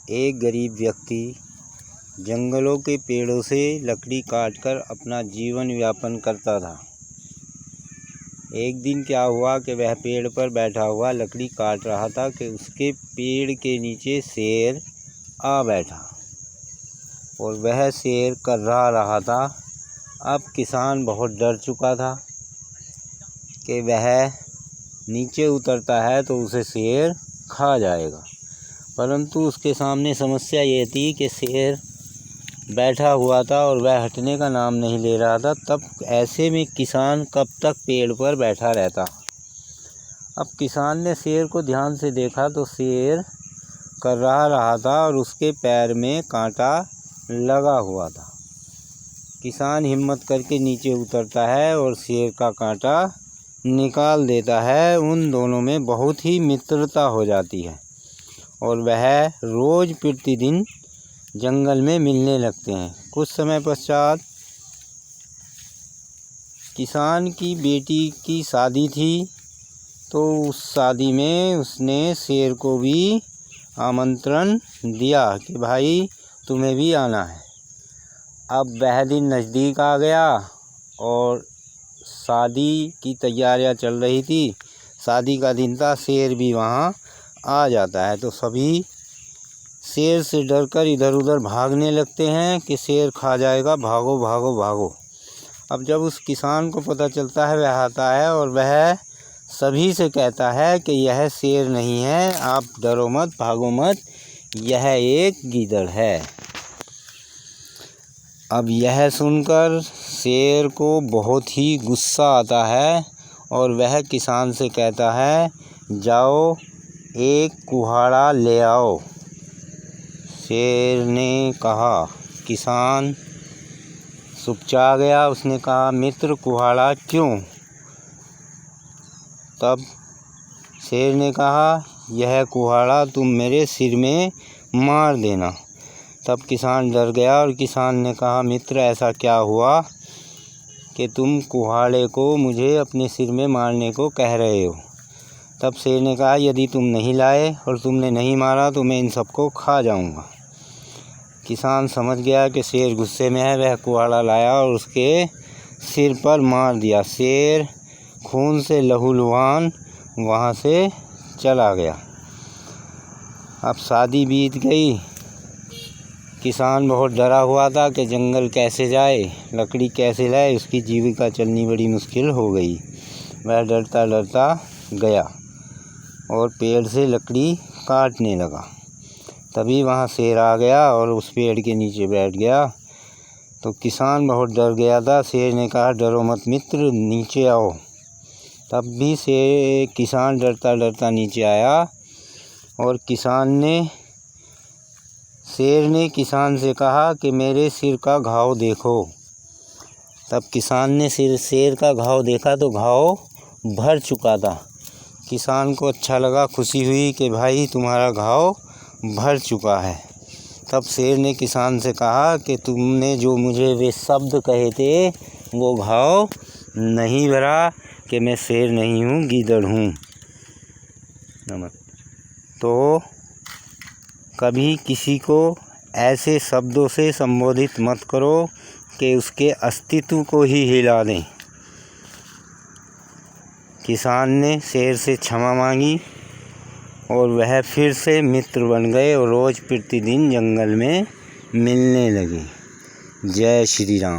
एक गरीब व्यक्ति जंगलों के पेड़ों से लकड़ी काटकर अपना जीवन यापन करता था। एक दिन क्या हुआ कि वह पेड़ पर बैठा हुआ लकड़ी काट रहा था कि उसके पेड़ के नीचे शेर आ बैठा और वह शेर कर्रा रहा था। अब किसान बहुत डर चुका था कि वह नीचे उतरता है तो उसे शेर खा जाएगा, परंतु उसके सामने समस्या ये थी कि शेर बैठा हुआ था और वह हटने का नाम नहीं ले रहा था। तब ऐसे में किसान कब तक पेड़ पर बैठा रहता। अब किसान ने शेर को ध्यान से देखा तो शेर कर्रा रहा था और उसके पैर में कांटा लगा हुआ था। किसान हिम्मत करके नीचे उतरता है और शेर का कांटा निकाल देता है। उन दोनों में बहुत ही मित्रता हो जाती है और वह रोज़ प्रतिदिन जंगल में मिलने लगते हैं। कुछ समय पश्चात किसान की बेटी की शादी थी, तो उस शादी में उसने शेर को भी आमंत्रण दिया कि भाई तुम्हें भी आना है। अब वह दिन नज़दीक आ गया और शादी की तैयारियां चल रही थी। शादी का दिन था, शेर भी वहाँ आ जाता है तो सभी शेर से डरकर इधर उधर भागने लगते हैं कि शेर खा जाएगा, भागो भागो भागो। अब जब उस किसान को पता चलता है, वह आता है और वह सभी से कहता है कि यह शेर नहीं है, आप डरो मत, भागो मत, यह एक गीदड़ है। अब यह सुनकर शेर को बहुत ही गुस्सा आता है और वह किसान से कहता है, जाओ एक कुल्हाड़ा ले आओ। शेर ने कहा, किसान चुपचा गया। उसने कहा, मित्र कुल्हाड़ा क्यों? तब शेर ने कहा, यह कुल्हाड़ा तुम मेरे सिर में मार देना। तब किसान डर गया और किसान ने कहा, मित्र ऐसा क्या हुआ कि तुम कुल्हाड़े को मुझे अपने सिर में मारने को कह रहे हो? तब शेर ने कहा, यदि तुम नहीं लाए और तुमने नहीं मारा तो मैं इन सबको खा जाऊंगा। किसान समझ गया कि शेर गुस्से में है। वह कुल्हाड़ा लाया और उसके सिर पर मार दिया। शेर खून से लहूलुहान वहाँ से चला गया। अब शादी बीत गई। किसान बहुत डरा हुआ था कि जंगल कैसे जाए, लकड़ी कैसे लाए, उसकी जीविका चलनी बड़ी मुश्किल हो गई। वह डरता डरता गया और पेड़ से लकड़ी काटने लगा। तभी वहाँ शेर आ गया और उस पेड़ के नीचे बैठ गया। तो किसान बहुत डर गया था। शेर ने कहा, डरो मत मित्र, नीचे आओ। तब भी किसान डरता डरता नीचे आया और शेर ने किसान से कहा कि मेरे सिर का घाव देखो। तब किसान ने शेर का घाव देखा तो घाव भर चुका था। किसान को अच्छा लगा, खुशी हुई कि भाई तुम्हारा घाव भर चुका है। तब शेर ने किसान से कहा कि तुमने जो मुझे वे शब्द कहे थे वो घाव नहीं भरा, कि मैं शेर नहीं हूँ, गीदड़ हूँ। तो कभी किसी को ऐसे शब्दों से संबोधित मत करो कि उसके अस्तित्व को ही हिला दें। किसान ने शेर से क्षमा मांगी और वह फिर से मित्र बन गए और रोज़ प्रतिदिन जंगल में मिलने लगे। जय श्री राम।